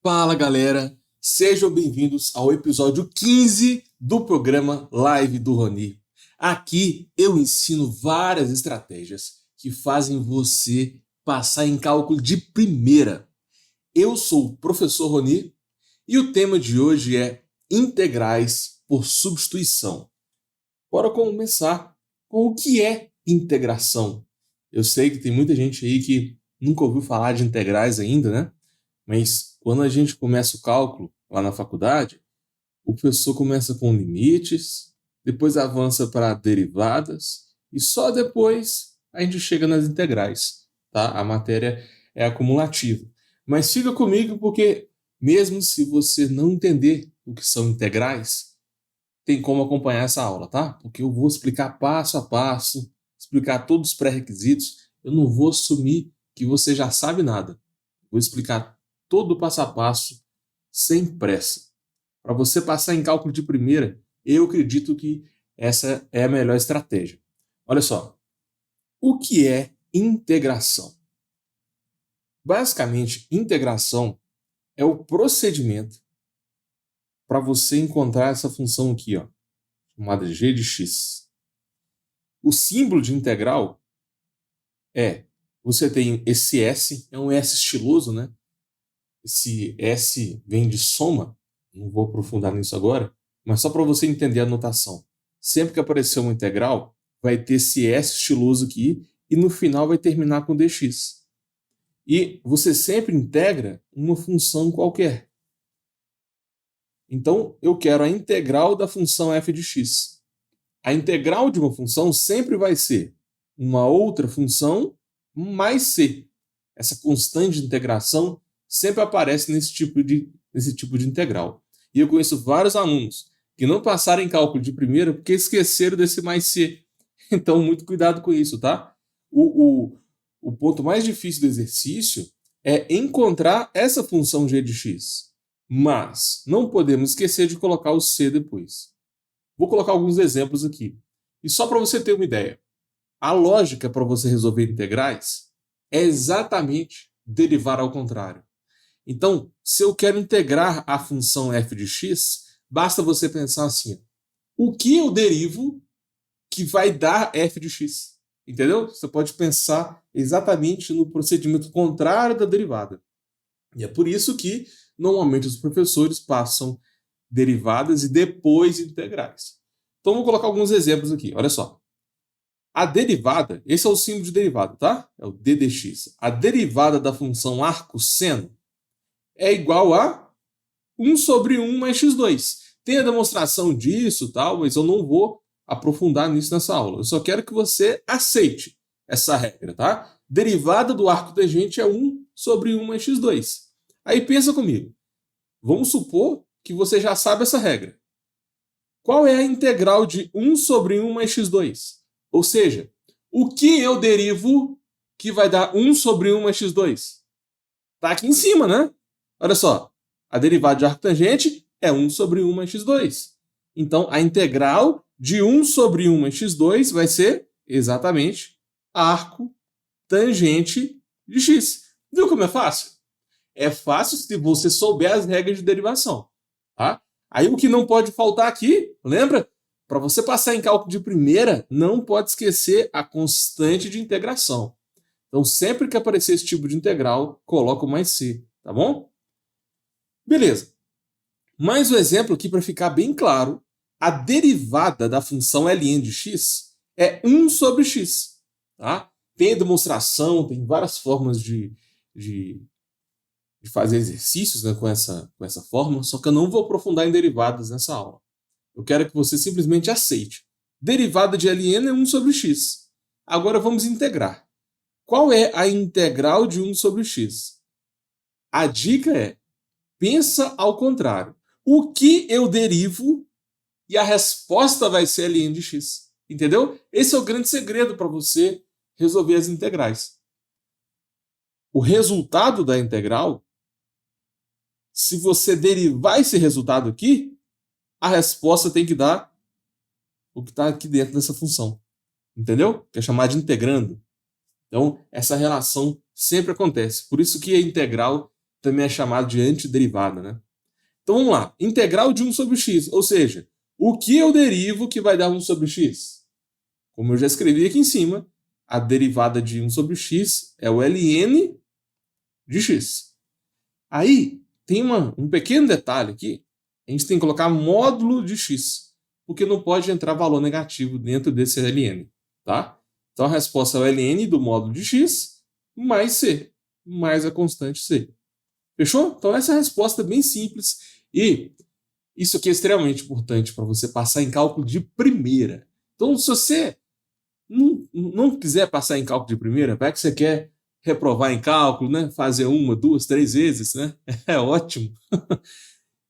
Fala galera, sejam bem-vindos ao episódio 15 do programa Live do Roni. Aqui eu ensino várias estratégias que fazem você passar em cálculo de primeira. Eu sou o professor Roni e o tema de hoje é integrais por substituição. Bora começar com o que é integração. Eu sei que tem muita gente aí que nunca ouviu falar de integrais ainda, né? Mas quando a gente começa o cálculo lá na faculdade, o professor começa com limites, depois avança para derivadas e só depois a gente chega nas integrais, tá? A matéria é acumulativa. Mas fica comigo porque mesmo se você não entender o que são integrais, tem como acompanhar essa aula, tá? Porque eu vou explicar passo a passo, explicar todos os pré-requisitos. Eu não vou assumir que você já sabe nada. Vou explicar todo o passo a passo, sem pressa. Para você passar em cálculo de primeira, eu acredito que essa é a melhor estratégia. Olha só, o que é integração? Basicamente, integração é o procedimento para você encontrar essa função aqui, ó, chamada g de x. O símbolo de integral você tem esse S, é um S estiloso, né? Esse S vem de soma, não vou aprofundar nisso agora, mas só para você entender a notação. Sempre que aparecer uma integral, vai ter esse S estiloso aqui e no final vai terminar com dx. E você sempre integra uma função qualquer. Então, eu quero a integral da função f de x. A integral de uma função sempre vai ser uma outra função mais c. Essa constante de integração sempre aparece nesse tipo de integral. E eu conheço vários alunos que não passaram em cálculo de primeira porque esqueceram desse mais c. Então, muito cuidado com isso, tá? O ponto mais difícil do exercício é encontrar essa função g de x. Mas não podemos esquecer de colocar o c depois. Vou colocar alguns exemplos aqui. E só para você ter uma ideia, a lógica para você resolver integrais é exatamente derivar ao contrário. Então, se eu quero integrar a função f de x, basta você pensar assim: o que eu derivo que vai dar f de x? Entendeu? Você pode pensar exatamente no procedimento contrário da derivada. E é por isso que, normalmente, os professores passam derivadas e depois integrais. Então, vou colocar alguns exemplos aqui. Olha só. A derivada, esse é o símbolo de derivada, tá? É o d dx. A derivada da função arcosseno é igual a 1 sobre 1 mais x2. Tem a demonstração disso, tal, mas eu não vou aprofundar nisso nessa aula. Eu só quero que você aceite essa regra, tá? Derivada do arco tangente é 1 sobre 1 mais x2. Aí pensa comigo. Vamos supor que você já sabe essa regra. Qual é a integral de 1 sobre 1 mais x2? Ou seja, o que eu derivo que vai dar 1 sobre 1 mais x2? Está aqui em cima, né? Olha só, a derivada de arco tangente é 1 sobre 1 mais x2. Então, a integral de 1 sobre 1 mais x2 vai ser exatamente arco tangente de x. Viu como é fácil? É fácil se você souber as regras de derivação. Tá? Aí o que não pode faltar aqui, lembra? Para você passar em cálculo de primeira, não pode esquecer a constante de integração. Então, sempre que aparecer esse tipo de integral, coloca o mais c, tá bom? Beleza. Mais um exemplo aqui para ficar bem claro. A derivada da função ln de x é 1 sobre x. Tá? Tem demonstração, tem várias formas de fazer exercícios, né, com essa fórmula, só que eu não vou aprofundar em derivadas nessa aula. Eu quero que você simplesmente aceite. Derivada de ln é 1 sobre x. Agora vamos integrar. Qual é a integral de 1 sobre x? A dica é, pensa ao contrário. O que eu derivo e a resposta vai ser ln de x. Entendeu? Esse é o grande segredo para você resolver as integrais. O resultado da integral, se você derivar esse resultado aqui, a resposta tem que dar o que está aqui dentro dessa função. Entendeu? Que é chamado de integrando. Então, essa relação sempre acontece. Por isso que a integral também é chamado de antiderivada, né? Então vamos lá, integral de 1 sobre x, ou seja, o que eu derivo que vai dar 1 sobre x? Como eu já escrevi aqui em cima, a derivada de 1 sobre x é o ln de x. Aí tem um pequeno detalhe aqui, a gente tem que colocar módulo de x, porque não pode entrar valor negativo dentro desse ln, tá? Então a resposta é o ln do módulo de x mais c, mais a constante c. Fechou? Então essa é a resposta bem simples e isso aqui é extremamente importante para você passar em cálculo de primeira. Então se você não quiser passar em cálculo de primeira, vai que você quer reprovar em cálculo, né? Fazer 1, 2, 3 vezes, né? É ótimo.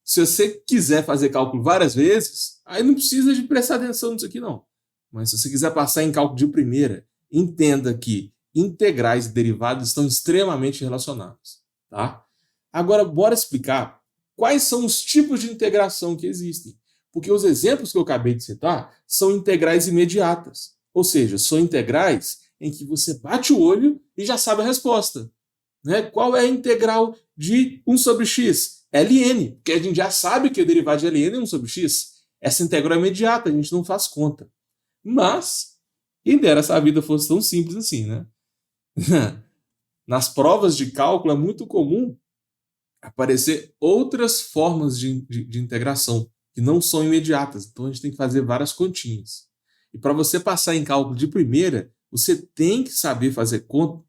Se você quiser fazer cálculo várias vezes, aí não precisa de prestar atenção nisso aqui, não. Mas se você quiser passar em cálculo de primeira, entenda que integrais e derivados estão extremamente relacionados, tá? Agora, bora explicar quais são os tipos de integração que existem. Porque os exemplos que eu acabei de citar são integrais imediatas. Ou seja, são integrais em que você bate o olho e já sabe a resposta. Né? Qual é a integral de 1 sobre x? ln, porque a gente já sabe que a derivada de ln é 1 sobre x. Essa integral é imediata, a gente não faz conta. Mas, quem dera se a vida fosse tão simples assim, né? Nas provas de cálculo é muito comum aparecer outras formas de integração que não são imediatas. Então a gente tem que fazer várias continhas. E para você passar em cálculo de primeira, você tem que saber fazer conta,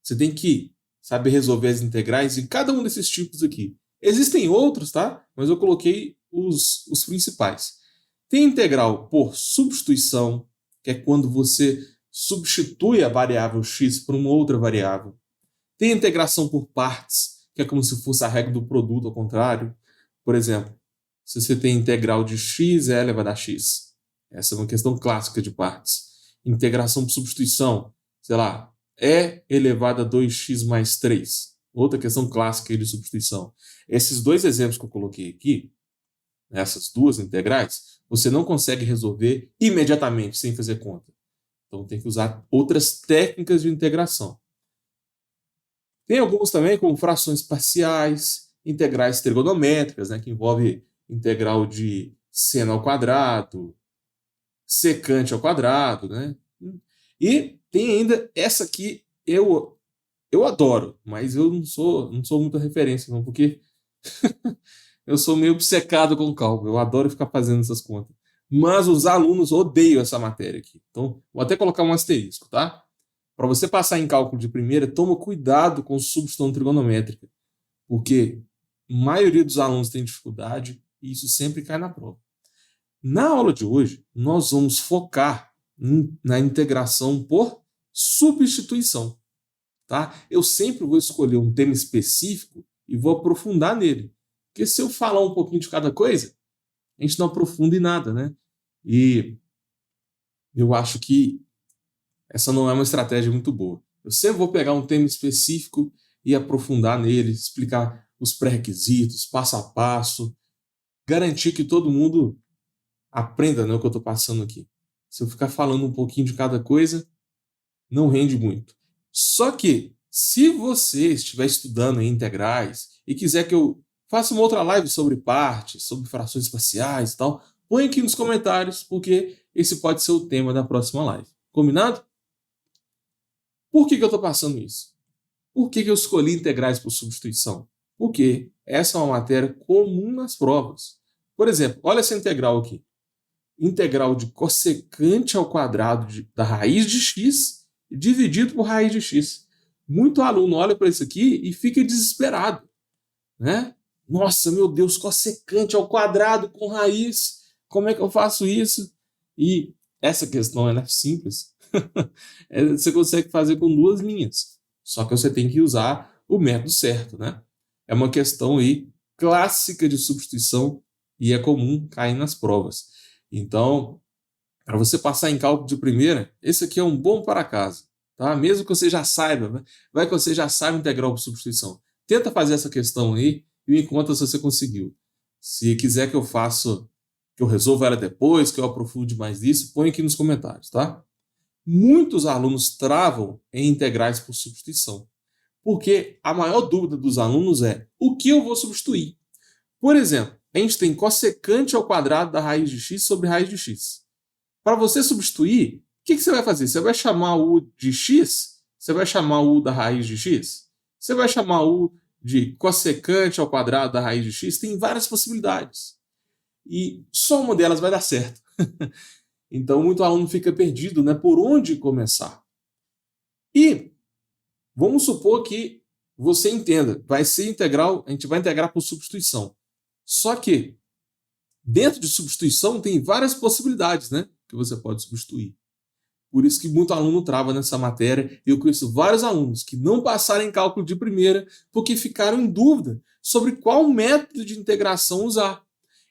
você tem que saber resolver as integrais em cada um desses tipos aqui. Existem outros, tá? Mas eu coloquei os principais. Tem integral por substituição, que é quando você substitui a variável x por uma outra variável. Tem integração por partes, que é como se fosse a regra do produto ao contrário. Por exemplo, se você tem integral de x é elevado a x. Essa é uma questão clássica de partes. Integração por substituição, sei lá, é elevado a 2x mais 3. Outra questão clássica de substituição. Esses dois exemplos que eu coloquei aqui, essas duas integrais, você não consegue resolver imediatamente, sem fazer conta. Então tem que usar outras técnicas de integração. Tem alguns também, como frações parciais, integrais trigonométricas, né, que envolve integral de seno ao quadrado, secante ao quadrado, né? E tem ainda essa aqui, eu adoro, mas eu não sou muita referência, não, porque eu sou meio obcecado com cálculo, eu adoro ficar fazendo essas contas. Mas os alunos odeiam essa matéria aqui. Então, vou até colocar um asterisco, tá? Para você passar em cálculo de primeira, toma cuidado com substituição trigonométrica, porque a maioria dos alunos tem dificuldade e isso sempre cai na prova. Na aula de hoje, nós vamos focar na integração por substituição. Tá? Eu sempre vou escolher um tema específico e vou aprofundar nele. Porque se eu falar um pouquinho de cada coisa, a gente não aprofunda em nada, né? E eu acho que essa não é uma estratégia muito boa. Eu sempre vou pegar um tema específico e aprofundar nele, explicar os pré-requisitos, passo a passo, garantir que todo mundo aprenda, né, o que eu estou passando aqui. Se eu ficar falando um pouquinho de cada coisa, não rende muito. Só que, se você estiver estudando em integrais e quiser que eu faça uma outra live sobre partes, sobre frações parciais e tal, põe aqui nos comentários, porque esse pode ser o tema da próxima live. Combinado? Por que eu estou passando isso? Por que eu escolhi integrais por substituição? Porque essa é uma matéria comum nas provas. Por exemplo, olha essa integral aqui. Integral de cossecante ao quadrado da raiz de x dividido por raiz de x. Muito aluno olha para isso aqui e fica desesperado, né? Nossa, meu Deus, cossecante ao quadrado com raiz, como é que eu faço isso? E essa questão é simples. Você consegue fazer com 2 linhas, só que você tem que usar o método certo, né? É uma questão aí clássica de substituição e é comum cair nas provas. Então, para você passar em cálculo de primeira, esse aqui é um bom para casa, tá? Mesmo que você já saiba, vai que você já sabe integral por substituição. Tenta fazer essa questão aí e me conta se você conseguiu. Se quiser que eu faça, que eu resolva ela depois, que eu aprofunde mais nisso, põe aqui nos comentários, tá? Muitos alunos travam em integrais por substituição, Porque a maior dúvida dos alunos é o que eu vou substituir. Por exemplo, a gente tem cossecante ao quadrado da raiz de x sobre raiz de x. Para você substituir, o que você vai fazer? Você vai chamar u de x? Você vai chamar u da raiz de x? Você vai chamar u de cossecante ao quadrado da raiz de x? Tem várias possibilidades. E só uma delas vai dar certo. Então, muito aluno fica perdido, né? Por onde começar? E vamos supor que você entenda, vai ser integral, a gente vai integrar por substituição. Só que dentro de substituição tem várias possibilidades, né? Que você pode substituir. Por isso que muito aluno trava nessa matéria. Eu conheço vários alunos que não passaram em cálculo de primeira porque ficaram em dúvida sobre qual método de integração usar.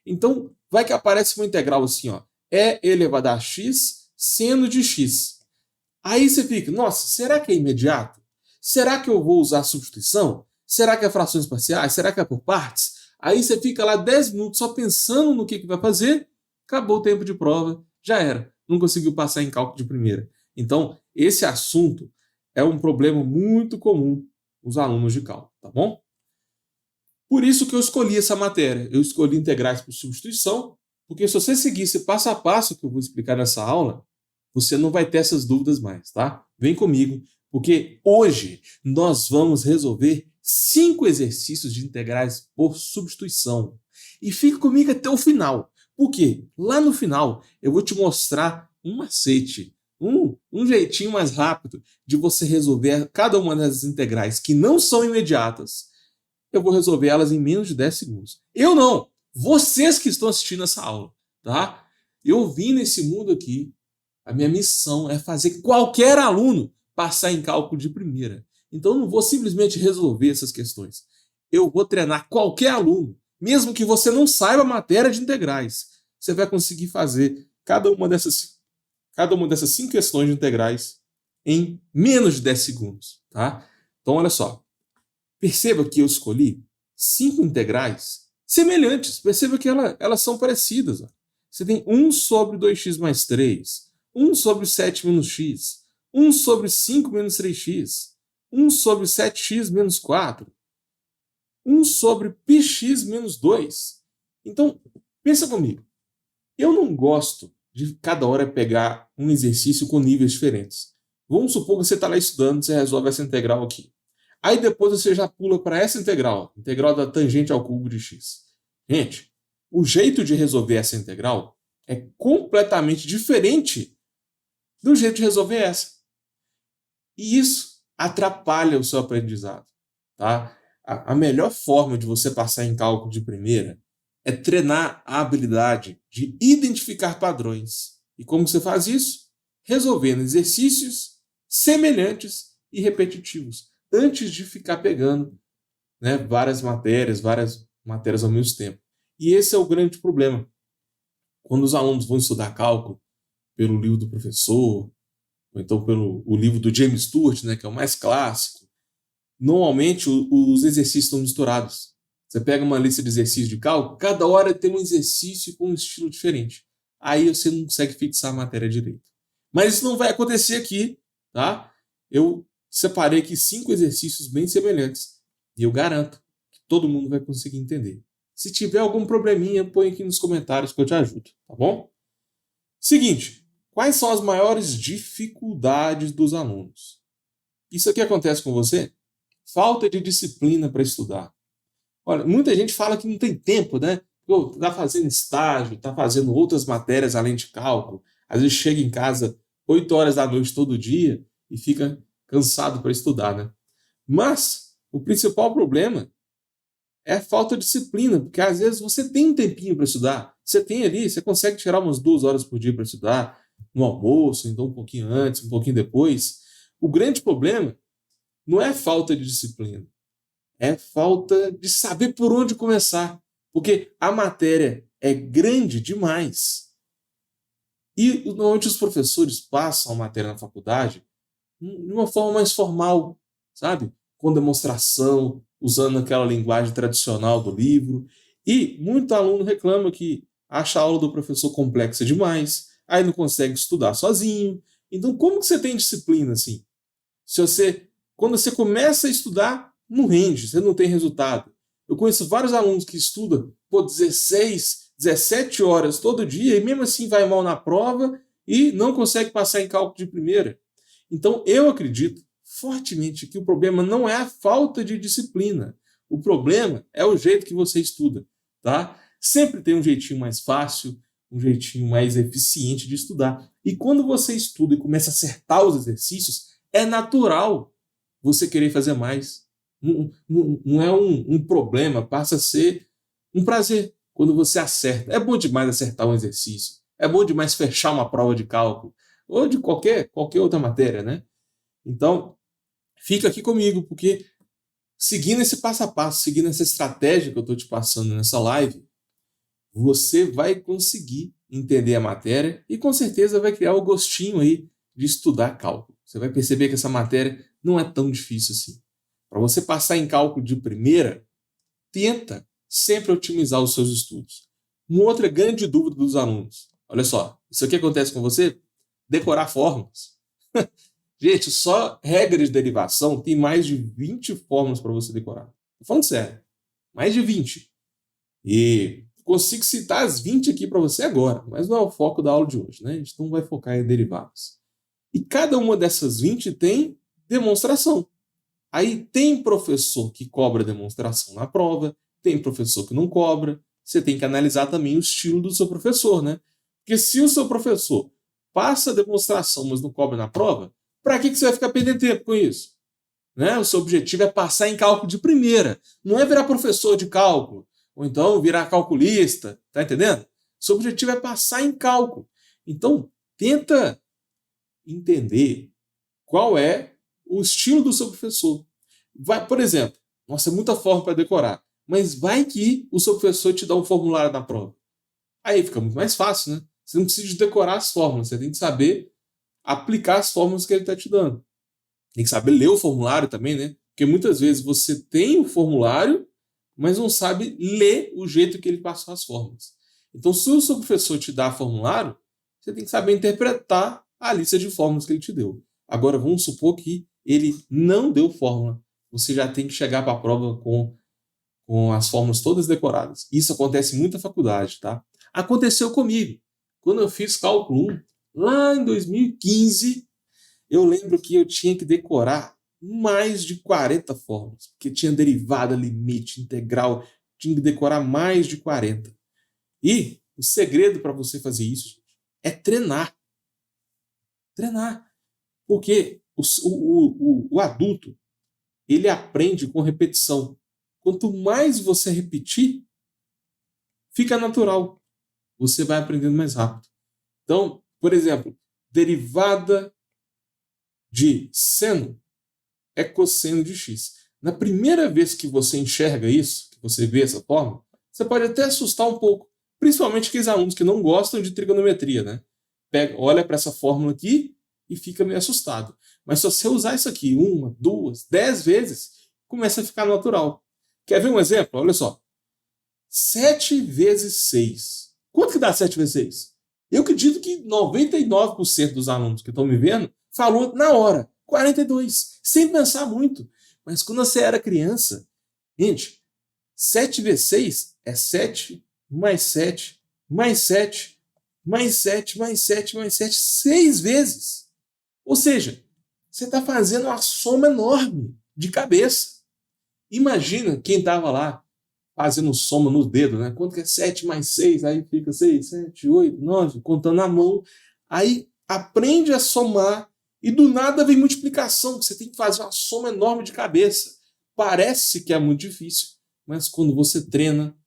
Então, vai que aparece uma integral assim, ó, e elevado a x seno de x. Aí você fica, nossa, será que é imediato? Será que eu vou usar substituição? Será que é frações parciais? Será que é por partes? Aí você fica lá 10 minutos só pensando no que vai fazer, acabou o tempo de prova, já era. Não conseguiu passar em cálculo de primeira. Então, esse assunto é um problema muito comum nos alunos de cálculo, tá bom? Por isso que eu escolhi essa matéria. Eu escolhi integrais por substituição, porque se você seguir esse passo a passo que eu vou explicar nessa aula, você não vai ter essas dúvidas mais, tá? Vem comigo, porque hoje nós vamos resolver 5 exercícios de integrais por substituição. E fique comigo até o final, porque lá no final eu vou te mostrar um macete, um jeitinho mais rápido de você resolver cada uma das integrais que não são imediatas. Eu vou resolver elas em menos de 10 segundos. Eu não! Vocês que estão assistindo essa aula, tá? Eu vim nesse mundo aqui, a minha missão é fazer qualquer aluno passar em cálculo de primeira. Então eu não vou simplesmente resolver essas questões. Eu vou treinar qualquer aluno, mesmo que você não saiba a matéria de integrais. Você vai conseguir fazer cada uma dessas 5 questões de integrais em menos de 10 segundos, tá? Então olha só. Perceba que eu escolhi 5 integrais semelhantes. Perceba que elas são parecidas. Ó. Você tem 1 sobre 2x mais 3, 1 sobre 7 menos x, 1 sobre 5 menos 3x, 1 sobre 7x menos 4, 1 sobre πx menos 2. Então, pensa comigo. Eu não gosto de cada hora pegar um exercício com níveis diferentes. Vamos supor que você está lá estudando, você resolve essa integral aqui. Aí depois você já pula para essa integral da tangente ao cubo de x. Gente, o jeito de resolver essa integral é completamente diferente do jeito de resolver essa. E isso atrapalha o seu aprendizado. Tá? A melhor forma de você passar em cálculo de primeira é treinar a habilidade de identificar padrões. E como você faz isso? Resolvendo exercícios semelhantes e repetitivos, antes de ficar pegando, né, várias matérias ao mesmo tempo. E esse é o grande problema. Quando os alunos vão estudar cálculo pelo livro do professor, ou então pelo o livro do James Stewart, né, que é o mais clássico, normalmente os exercícios estão misturados. Você pega uma lista de exercícios de cálculo, cada hora tem um exercício com um estilo diferente. Aí você não consegue fixar a matéria direito. Mas isso não vai acontecer aqui, tá? Eu separei aqui 5 exercícios bem semelhantes. E eu garanto que todo mundo vai conseguir entender. Se tiver algum probleminha, põe aqui nos comentários que eu te ajudo, tá bom? Seguinte, quais são as maiores dificuldades dos alunos? Isso aqui acontece com você? Falta de disciplina para estudar. Olha, muita gente fala que não tem tempo, né? Está fazendo estágio, está fazendo outras matérias além de cálculo. Às vezes chega em casa 8 horas da noite todo dia e fica cansado para estudar, né? Mas o principal problema é a falta de disciplina, porque às vezes você tem um tempinho para estudar. Você tem ali, você consegue tirar umas 2 horas por dia para estudar, no almoço, então um pouquinho antes, um pouquinho depois. O grande problema não é falta de disciplina, é falta de saber por onde começar, porque a matéria é grande demais. E normalmente os professores passam a matéria na faculdade de uma forma mais formal, sabe? Com demonstração, usando aquela linguagem tradicional do livro. E muito aluno reclama que acha a aula do professor complexa demais, aí não consegue estudar sozinho. Então, como que você tem disciplina assim? Se você Quando você começa a estudar, não rende, você não tem resultado. Eu conheço vários alunos que estudam por 16, 17 horas todo dia e mesmo assim vai mal na prova e não consegue passar em cálculo de primeira. Então, eu acredito fortemente que o problema não é a falta de disciplina. O problema é o jeito que você estuda, tá? Sempre tem um jeitinho mais fácil, um jeitinho mais eficiente de estudar. E quando você estuda e começa a acertar os exercícios, é natural você querer fazer mais. Não é um problema, passa a ser um prazer quando você acerta. É bom demais acertar um exercício. É bom demais fechar uma prova de cálculo ou de qualquer outra matéria, né? Então, fica aqui comigo, porque seguindo esse passo a passo, seguindo essa estratégia que eu estou te passando nessa live, você vai conseguir entender a matéria e com certeza vai criar o gostinho aí de estudar cálculo. Você vai perceber que essa matéria não é tão difícil assim. Para você passar em cálculo de primeira, tenta sempre otimizar os seus estudos. Uma outra grande dúvida dos alunos. Olha só, isso aqui acontece com você? Decorar fórmulas. Gente, só regra de derivação tem mais de 20 fórmulas para você decorar. Tô falando sério. Mais de 20. E consigo citar as 20 aqui para você agora, mas não é o foco da aula de hoje, né? A gente não vai focar em derivados. E cada uma dessas 20 tem demonstração. Aí tem professor que cobra demonstração na prova, tem professor que não cobra. Você tem que analisar também o estilo do seu professor, né? Porque se o seu professor passa a demonstração, mas não cobra na prova, para que você vai ficar perdendo tempo com isso? Né? O seu objetivo é passar em cálculo de primeira, não é virar professor de cálculo, ou então virar calculista, tá entendendo? O seu objetivo é passar em cálculo. Então, tenta entender qual é o estilo do seu professor. Vai, por exemplo, nossa, é muita forma para decorar, mas vai que o seu professor te dá um formulário na prova. Aí fica muito mais fácil, né? Você não precisa de decorar as fórmulas, você tem que saber aplicar as fórmulas que ele está te dando. Tem que saber ler o formulário também, né? Porque muitas vezes você tem o formulário, mas não sabe ler o jeito que ele passou as fórmulas. Então, se o seu professor te dá formulário, você tem que saber interpretar a lista de fórmulas que ele te deu. Agora, vamos supor que ele não deu fórmula. Você já tem que chegar para a prova com as fórmulas todas decoradas. Isso acontece muito na faculdade, tá? Aconteceu comigo. Quando eu fiz cálculo 1, lá em 2015, eu lembro que eu tinha que decorar mais de 40 fórmulas, porque tinha derivada, limite, integral, tinha que decorar mais de 40. E o segredo para você fazer isso é treinar. Treinar. Porque o adulto, ele aprende com repetição. Quanto mais você repetir, fica natural. Você vai aprendendo mais rápido. Então, por exemplo, derivada de seno é cosseno de x. Na primeira vez que você enxerga isso, que você vê essa forma, você pode até assustar um pouco, principalmente aqueles alunos que não gostam de trigonometria, né? Olha para essa fórmula aqui e fica meio assustado. Mas se você usar isso aqui 1, 2, 10 vezes, começa a ficar natural. Quer ver um exemplo? Olha só. 7 vezes 6. Quanto que dá 7 vezes 6? Eu acredito que 99% dos alunos que estão me vendo falou na hora. 42, sem pensar muito. Mas quando você era criança, gente, 7 vezes 6 é 7, mais 7, mais 7, mais 7, mais 7, mais 7, 6 vezes. Ou seja, você está fazendo uma soma enorme de cabeça. Imagina quem estava lá fazendo soma no dedo, né? Quanto que é 7 mais 6? Aí fica 6, 7, 8, 9, contando na mão. Aí aprende a somar e do nada vem multiplicação, que você tem que fazer uma soma enorme de cabeça. Parece que é muito difícil, mas quando você treina,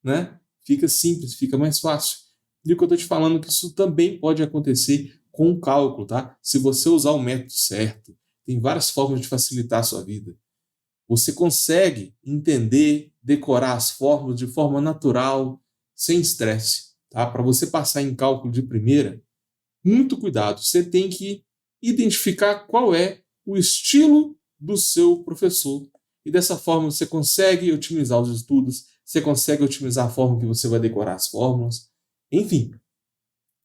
né, fica simples, fica mais fácil. E o que eu estou te falando é que isso também pode acontecer com o cálculo, tá? Se você usar o método certo, tem várias formas de facilitar a sua vida. Você consegue entender, decorar as fórmulas de forma natural, sem estresse, tá? Para você passar em cálculo de primeira, muito cuidado. Você tem que identificar qual é o estilo do seu professor. E dessa forma você consegue otimizar os estudos, você consegue otimizar a forma que você vai decorar as fórmulas. Enfim,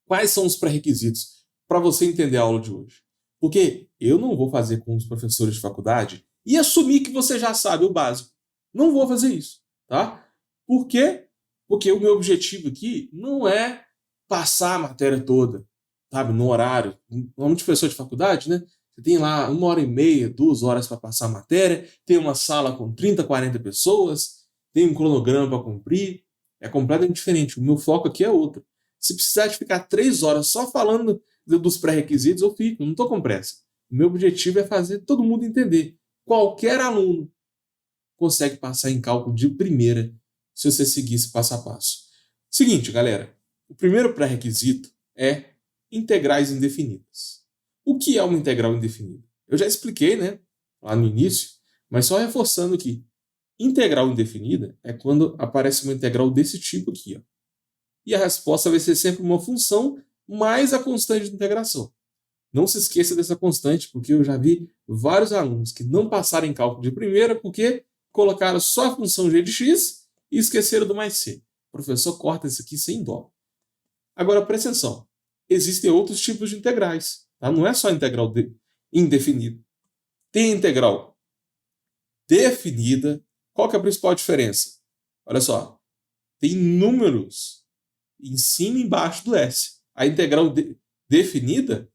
quais são os pré-requisitos para você entender a aula de hoje? Porque eu não vou fazer com os professores de faculdade e assumir que você já sabe o básico. Não vou fazer isso, tá? Por quê? Porque o meu objetivo aqui não é passar a matéria toda, sabe, no horário. Normalmente, professor de faculdade, né? Você tem lá 1h30, 2 horas para passar a matéria, tem uma sala com 30, 40 pessoas, tem um cronograma para cumprir. É completamente diferente. O meu foco aqui é outro. Se precisar de ficar 3 horas só falando dos pré-requisitos, eu fico, não estou com pressa. O meu objetivo é fazer todo mundo entender. Qualquer aluno consegue passar em cálculo de primeira se você seguir esse passo a passo. Seguinte, galera, o primeiro pré-requisito é integrais indefinidas. O que é uma integral indefinida? Eu já expliquei, né, lá no início, mas só reforçando aqui. Integral indefinida é quando aparece uma integral desse tipo aqui, ó. E a resposta vai ser sempre uma função mais a constante de integração. Não se esqueça dessa constante, porque eu já vi vários alunos que não passaram em cálculo de primeira porque colocaram só a função g de x e esqueceram do mais c. O professor corta isso aqui sem dó. Agora, presta atenção. Existem outros tipos de integrais. Tá? Não é só integral indefinida. Tem a integral definida. Qual que é a principal diferença? Olha só. Tem números em cima e embaixo do s. A integral definida,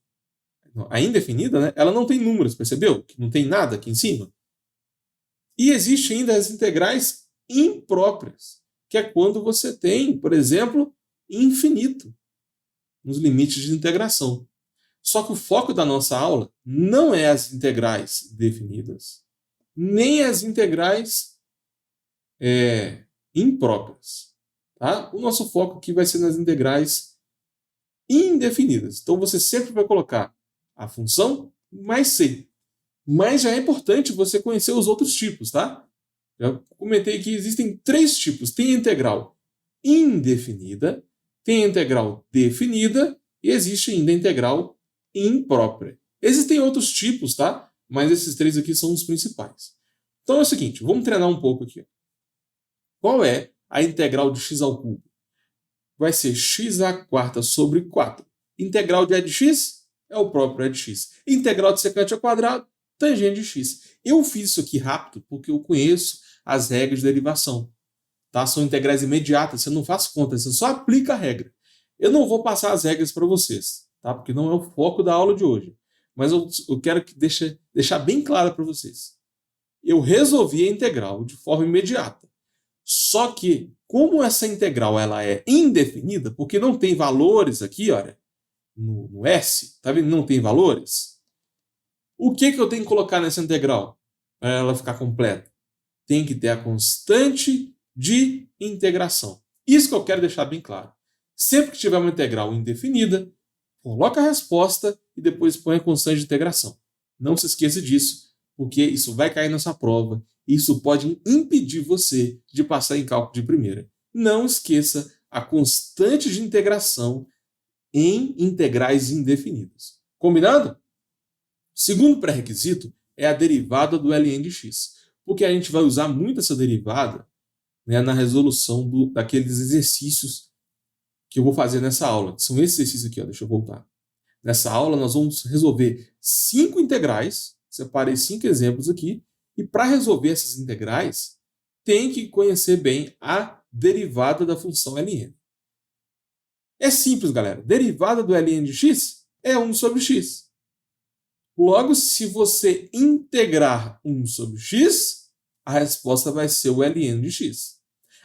a indefinida, né? Ela não tem números, percebeu? Que não tem nada aqui em cima. E existe ainda as integrais impróprias, que é quando você tem, por exemplo, infinito nos limites de integração. Só que o foco da nossa aula não é as integrais definidas, nem as integrais impróprias. Tá? O nosso foco aqui vai ser nas integrais indefinidas. Então você sempre vai colocar a função mais c. Mas já é importante você conhecer os outros tipos, tá? Já comentei que existem 3 tipos. Tem a integral indefinida, tem a integral definida e existe ainda a integral imprópria. Existem outros tipos, tá? Mas esses 3 aqui são os principais. Então é o seguinte, vamos treinar um pouco aqui. Qual é a integral de x ao cubo? Vai ser x à quarta sobre 4. Integral de e de x é o próprio e de x. Integral de secante ao quadrado, tangente de x. Eu fiz isso aqui rápido porque eu conheço as regras de derivação. Tá? São integrais imediatas, você não faz conta, você só aplica a regra. Eu não vou passar as regras para vocês, tá? Porque não é o foco da aula de hoje. Mas eu quero que deixar bem claro para vocês. Eu resolvi a integral de forma imediata. Só que, como essa integral ela é indefinida, porque não tem valores aqui, olha, no S, tá vendo? Não tem valores. O que eu tenho que colocar nessa integral para ela ficar completa? Tem que ter a constante de integração. Isso que eu quero deixar bem claro. Sempre que tiver uma integral indefinida, coloca a resposta e depois põe a constante de integração. Não se esqueça disso, porque isso vai cair na sua prova e isso pode impedir você de passar em cálculo de primeira. Não esqueça a constante de integração em integrais indefinidas. Combinado? Segundo pré-requisito é a derivada do ln de x, porque a gente vai usar muito essa derivada, né, na resolução daqueles exercícios que eu vou fazer nessa aula. São esses exercícios aqui, ó, deixa eu voltar. Nessa aula nós vamos resolver 5 integrais, separei 5 exemplos aqui, e para resolver essas integrais, tem que conhecer bem a derivada da função ln. É simples, galera. Derivada do ln de x é 1 sobre x. Logo, se você integrar 1 sobre x, a resposta vai ser o ln de x.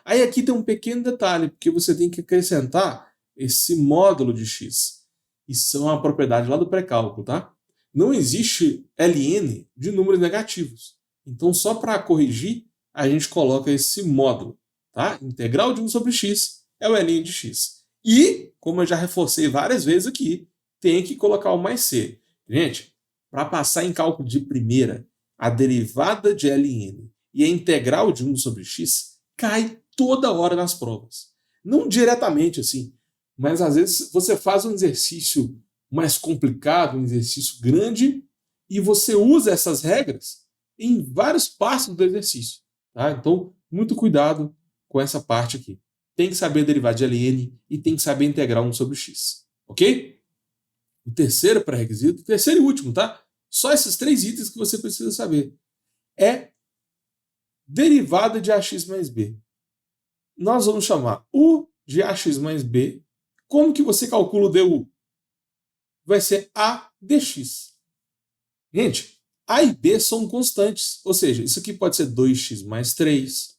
Aí aqui tem um pequeno detalhe, porque você tem que acrescentar esse módulo de x. Isso é uma propriedade lá do pré-cálculo, tá? Não existe ln de números negativos. Então, só para corrigir, a gente coloca esse módulo, tá? Integral de 1 sobre x é o ln de x. E, como eu já reforcei várias vezes aqui, tem que colocar o mais c. Gente, para passar em cálculo de primeira, a derivada de ln e a integral de 1 sobre x cai toda hora nas provas. Não diretamente assim, mas às vezes você faz um exercício mais complicado, um exercício grande, e você usa essas regras em vários passos do exercício. Tá? Então, muito cuidado com essa parte aqui. Tem que saber derivar de ln e tem que saber integrar 1 sobre x. Ok? O terceiro pré-requisito, terceiro e último, tá? Só esses 3 itens que você precisa saber. É derivada de ax mais b. Nós vamos chamar u de ax mais b. Como que você calcula o du? Vai ser a dx. Gente, a e b são constantes, ou seja, isso aqui pode ser 2x mais 3,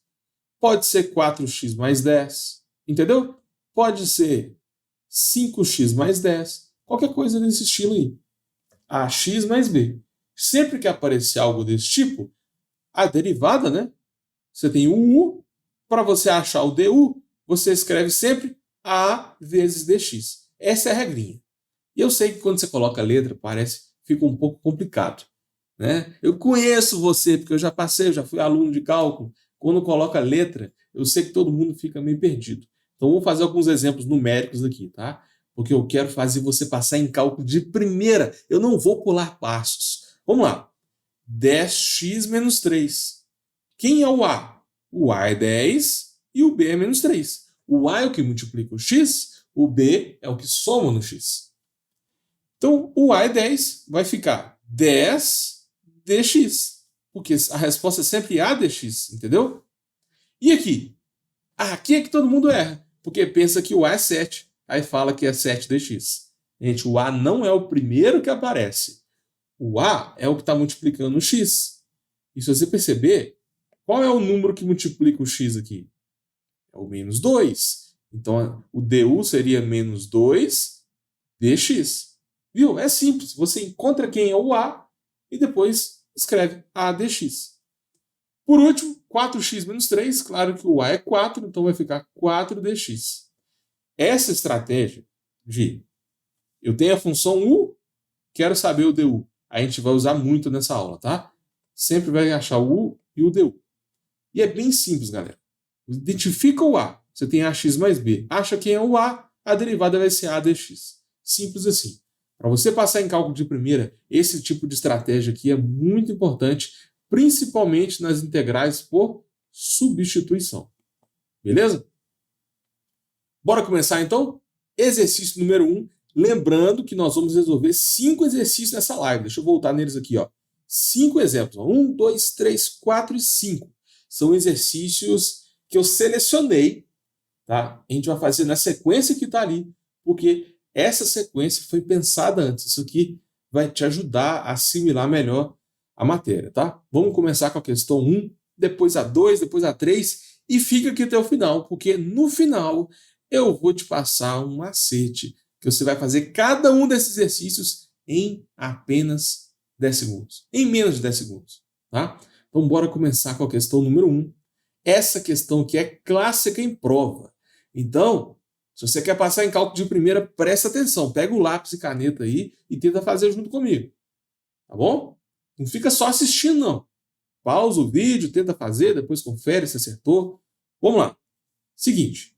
pode ser 4x mais 10, entendeu? Pode ser 5x mais 10, qualquer coisa desse estilo aí. Ax mais b. Sempre que aparecer algo desse tipo, a derivada, né? Você tem o u, para você achar o du, você escreve sempre a vezes dx. Essa é a regrinha. E eu sei que quando você coloca a letra, fica um pouco complicado, né? Eu conheço você, porque eu já passei, eu já fui aluno de cálculo. Quando coloca a letra, eu sei que todo mundo fica meio perdido. Então, vou fazer alguns exemplos numéricos aqui, tá? Porque eu quero fazer você passar em cálculo de primeira. Eu não vou pular passos. Vamos lá. 10x menos 3. Quem é o A? O A é 10 e o B é menos 3. O A é o que multiplica o x, o B é o que soma no x. Então, o A é 10, vai ficar 10 dx. Porque a resposta é sempre A dx, entendeu? E aqui? Aqui é que todo mundo erra, porque pensa que o A é 7, aí fala que é 7 dx. Gente, o A não é o primeiro que aparece. O A é o que está multiplicando o x. E se você perceber, qual é o número que multiplica o x aqui? É o menos 2. Então, o du seria menos 2 dx. Viu? É simples. Você encontra quem é o A e depois escreve A dx. Por último, 4x menos 3. Claro que o A é 4, então vai ficar 4 dx. Essa estratégia de eu tenho a função u, quero saber o du. A gente vai usar muito nessa aula, tá? Sempre vai achar o u e o du. E é bem simples, galera. Identifica o A. Você tem ax mais b. Acha quem é o a derivada vai ser a dx. Simples assim. Para você passar em cálculo de primeira, esse tipo de estratégia aqui é muito importante, principalmente nas integrais por substituição. Beleza? Bora começar então? Exercício número 1. Lembrando que nós vamos resolver 5 exercícios nessa live. Deixa eu voltar neles aqui, ó. 5 exemplos. 1, 2, 3, 4 e 5. São exercícios que eu selecionei, tá? A gente vai fazer na sequência que está ali, porque essa sequência foi pensada antes. Isso aqui vai te ajudar a assimilar melhor a matéria, tá? Vamos começar com a questão 1, depois a 2, depois a 3 e fica aqui até o final, porque no final eu vou te passar um macete que você vai fazer cada um desses exercícios em apenas 10 segundos, em menos de 10 segundos, tá? Então bora começar com a questão número 1. Essa questão que é clássica em prova. Então, se você quer passar em cálculo de primeira, presta atenção, pega o lápis e caneta aí e tenta fazer junto comigo, tá bom? Não fica só assistindo, não. Pausa o vídeo, tenta fazer, depois confere se acertou. Vamos lá. Seguinte,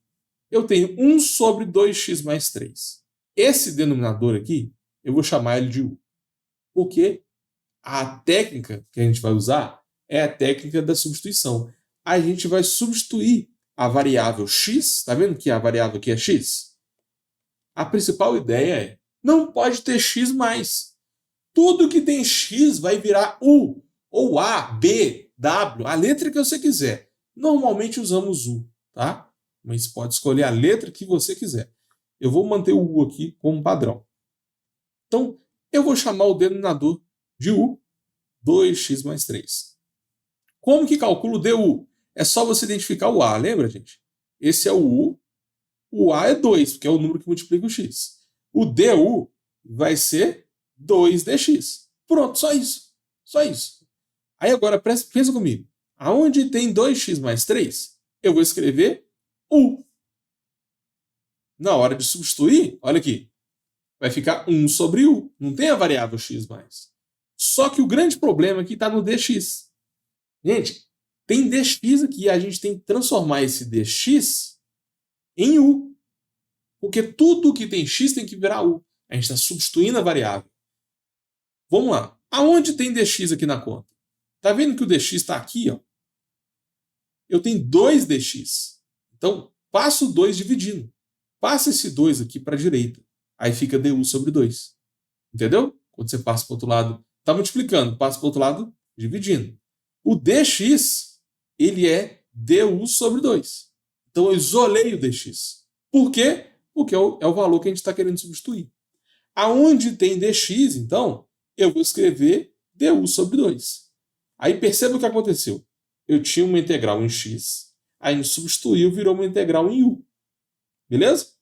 eu tenho 1 sobre 2x mais 3. Esse denominador aqui, eu vou chamar ele de u. Porque a técnica que a gente vai usar é a técnica da substituição. A gente vai substituir a variável x, tá vendo que a variável aqui é x? A principal ideia é, não pode ter x mais. Tudo que tem x vai virar u, ou a, b, w, a letra que você quiser. Normalmente usamos u, tá? Mas pode escolher a letra que você quiser. Eu vou manter o u aqui como padrão. Então, eu vou chamar o denominador de u, 2x mais 3. Como que calcula o du? É só você identificar o a, lembra, gente? Esse é o a é 2, porque é o número que multiplica o x. O du vai ser 2dx. Pronto, só isso. Só isso. Aí agora, pensa comigo. Aonde tem 2x mais 3, eu vou escrever u. Na hora de substituir, olha aqui, vai ficar 1 sobre u. Não tem a variável x mais. Só que o grande problema aqui está no dx. Gente, tem dx aqui e a gente tem que transformar esse dx em u. Porque tudo que tem x tem que virar u. A gente está substituindo a variável. Vamos lá. Aonde tem dx aqui na conta? Tá vendo que o dx está aqui, ó? Eu tenho 2dx. Então, passo o 2 dividindo. Passa esse 2 aqui para a direita. Aí fica du sobre 2. Entendeu? Quando você passa para o outro lado, está multiplicando, passa para o outro lado, dividindo. O dx, ele é du sobre 2. Então eu isolei o dx. Por quê? Porque é o valor que a gente está querendo substituir. Aonde tem dx, então, eu vou escrever du sobre 2. Aí perceba o que aconteceu. Eu tinha uma integral em x, aí a gente substituiu, virou uma integral em u. Beleza?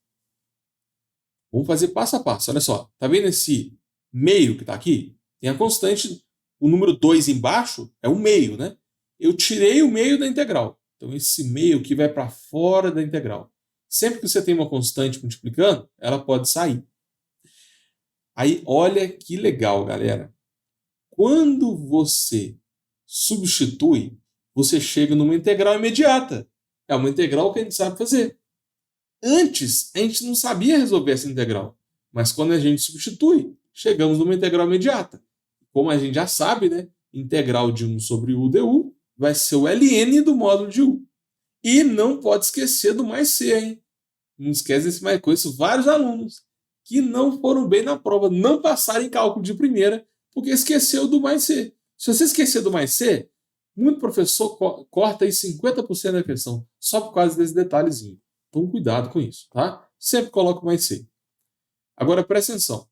Vamos fazer passo a passo. Olha só, tá vendo esse meio que está aqui? Tem a constante, o número 2 embaixo é o meio, né? Eu tirei o meio da integral. Então esse meio aqui vai para fora da integral. Sempre que você tem uma constante multiplicando, ela pode sair. Aí olha que legal, galera. Quando você substitui, você chega numa integral imediata. É uma integral que a gente sabe fazer. Antes, a gente não sabia resolver essa integral. Mas quando a gente substitui, chegamos numa integral imediata. Como a gente já sabe, né? Integral de 1 sobre u du vai ser o ln do módulo de u. E não pode esquecer do mais c, hein? Não esquece desse mais. Conheço vários alunos que não foram bem na prova, não passaram em cálculo de primeira, porque esqueceu do mais c. Se você esquecer do mais c, muito professor corta aí 50% da questão, só por causa desse detalhezinho. Então, cuidado com isso, tá? Sempre coloca mais c. Agora, presta atenção.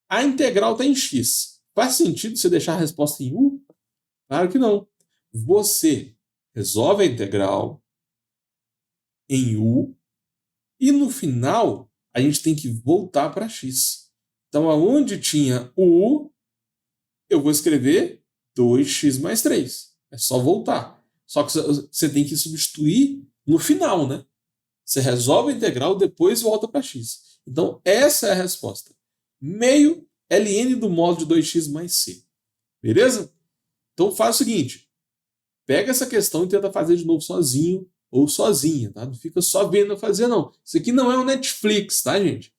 A integral está em x. Faz sentido você deixar a resposta em u? Claro que não. Você resolve a integral em u e no final a gente tem que voltar para x. Então, aonde tinha o u, eu vou escrever 2x mais 3. É só voltar. Só que você tem que substituir no final, né? Você resolve a integral, depois volta para x. Então, essa é a resposta. Meio ln do módulo de 2x mais c. Beleza? Então, faz o seguinte. Pega essa questão e tenta fazer de novo sozinho ou sozinha, tá? Não fica só vendo eu fazer, não. Isso aqui não é um Netflix, tá, gente?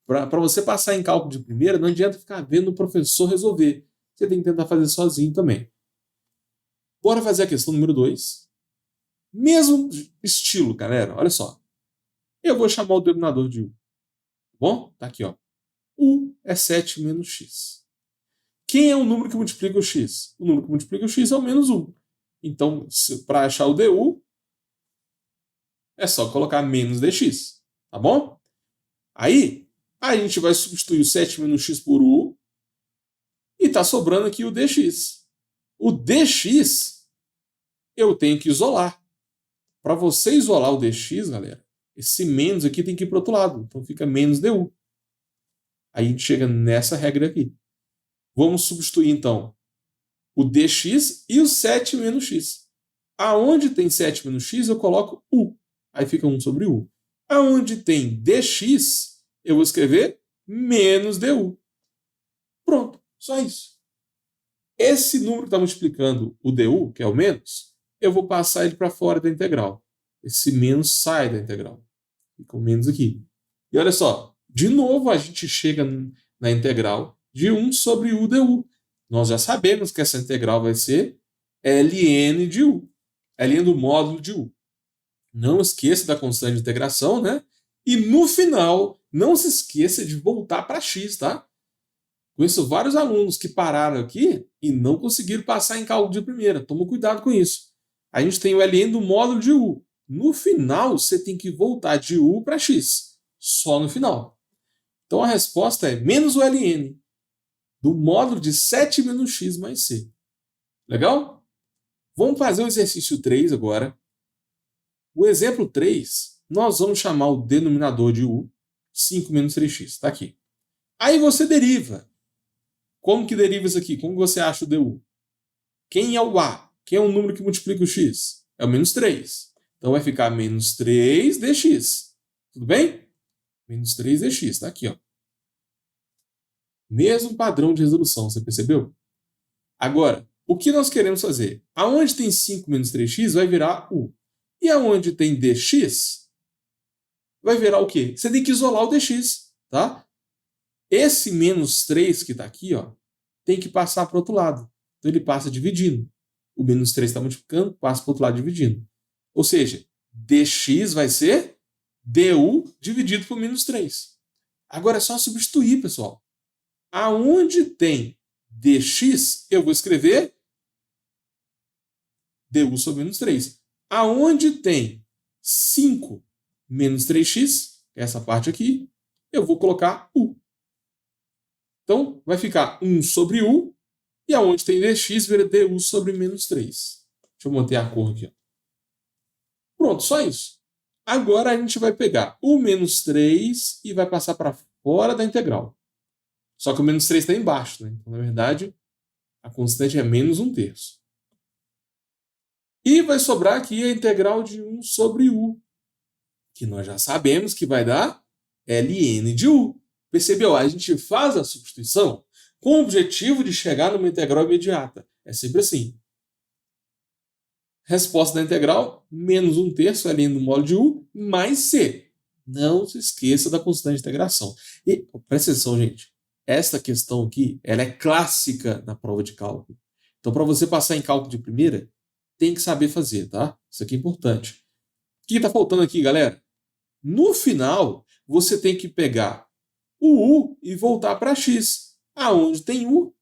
Para você passar em cálculo de primeira, não adianta ficar vendo o professor resolver. Você tem que tentar fazer sozinho também. Bora fazer a questão número 2. Mesmo estilo, galera. Olha só. Eu vou chamar o denominador de u. Tá bom? Tá aqui, ó. U é 7 menos x. Quem é o número que multiplica o x? O número que multiplica o x é o menos 1. Então, para achar o du, é só colocar menos dx. Tá bom? Aí, a gente vai substituir o 7 menos x por u. E está sobrando aqui o dx. O dx eu tenho que isolar. Para você isolar o dx, galera, esse menos aqui tem que ir para o outro lado. Então fica menos du. Aí a gente chega nessa regra aqui. Vamos substituir, então, o dx e o 7 menos x. Aonde tem 7 menos x, eu coloco u. Aí fica 1 sobre u. Aonde tem dx, eu vou escrever menos du. Pronto, só isso. Esse número que está multiplicando o du, que é o menos, eu vou passar ele para fora da integral. Esse menos sai da integral. Fica o menos aqui. E olha só, de novo a gente chega na integral de 1 sobre u du. Nós já sabemos que essa integral vai ser ln de u. Ln do módulo de u. Não esqueça da constante de integração, né? E no final, não se esqueça de voltar para x, tá? Conheço vários alunos que pararam aqui e não conseguiram passar em cálculo de primeira. Toma cuidado com isso. A gente tem o ln do módulo de u. No final, você tem que voltar de u para x. Só no final. Então a resposta é menos o ln do módulo de 7 menos x mais c. Legal? Vamos fazer o exercício 3 agora. O exemplo 3, nós vamos chamar o denominador de u 5 menos 3x. Está aqui. Aí você deriva. Como que deriva isso aqui? Como você acha o du? Quem é o a? Quem é o número que multiplica o x? É o menos 3. Então vai ficar menos 3 dx. Tudo bem? Menos 3 dx. Está aqui, ó. Mesmo padrão de resolução, você percebeu? Agora, o que nós queremos fazer? Aonde tem 5 menos 3x vai virar u. E aonde tem dx vai virar o quê? Você tem que isolar o dx, tá? Esse menos 3 que está aqui, ó, tem que passar para o outro lado. Então ele passa dividindo. O menos 3 está multiplicando, passa para o outro lado dividindo. Ou seja, dx vai ser du dividido por menos 3. Agora é só substituir, pessoal. aonde tem dx, eu vou escrever du sobre menos 3. Aonde tem 5 menos 3x, essa parte aqui, eu vou colocar u. Então, vai ficar 1 sobre u, e aonde tem dx, vira du sobre menos 3. Deixa eu manter a cor aqui. Ó. Pronto, só isso. Agora a gente vai pegar o menos 3 e vai passar para fora da integral. Só que o menos 3 está embaixo, né? Então, na verdade, a constante é menos 1/3. E vai sobrar aqui a integral de 1 sobre u, que nós já sabemos que vai dar ln de u. Percebeu? A gente faz a substituição com o objetivo de chegar numa integral imediata. É sempre assim. Resposta da integral, menos 1/3 ln do módulo de u, mais c. Não se esqueça da constante de integração. E presta atenção, gente. Esta questão aqui, ela é clássica na prova de cálculo. Então, para você passar em cálculo de primeira, tem que saber fazer, tá? Isso aqui é importante. O que está faltando aqui, galera? No final, você tem que pegar o u e voltar para x. Aonde tem u,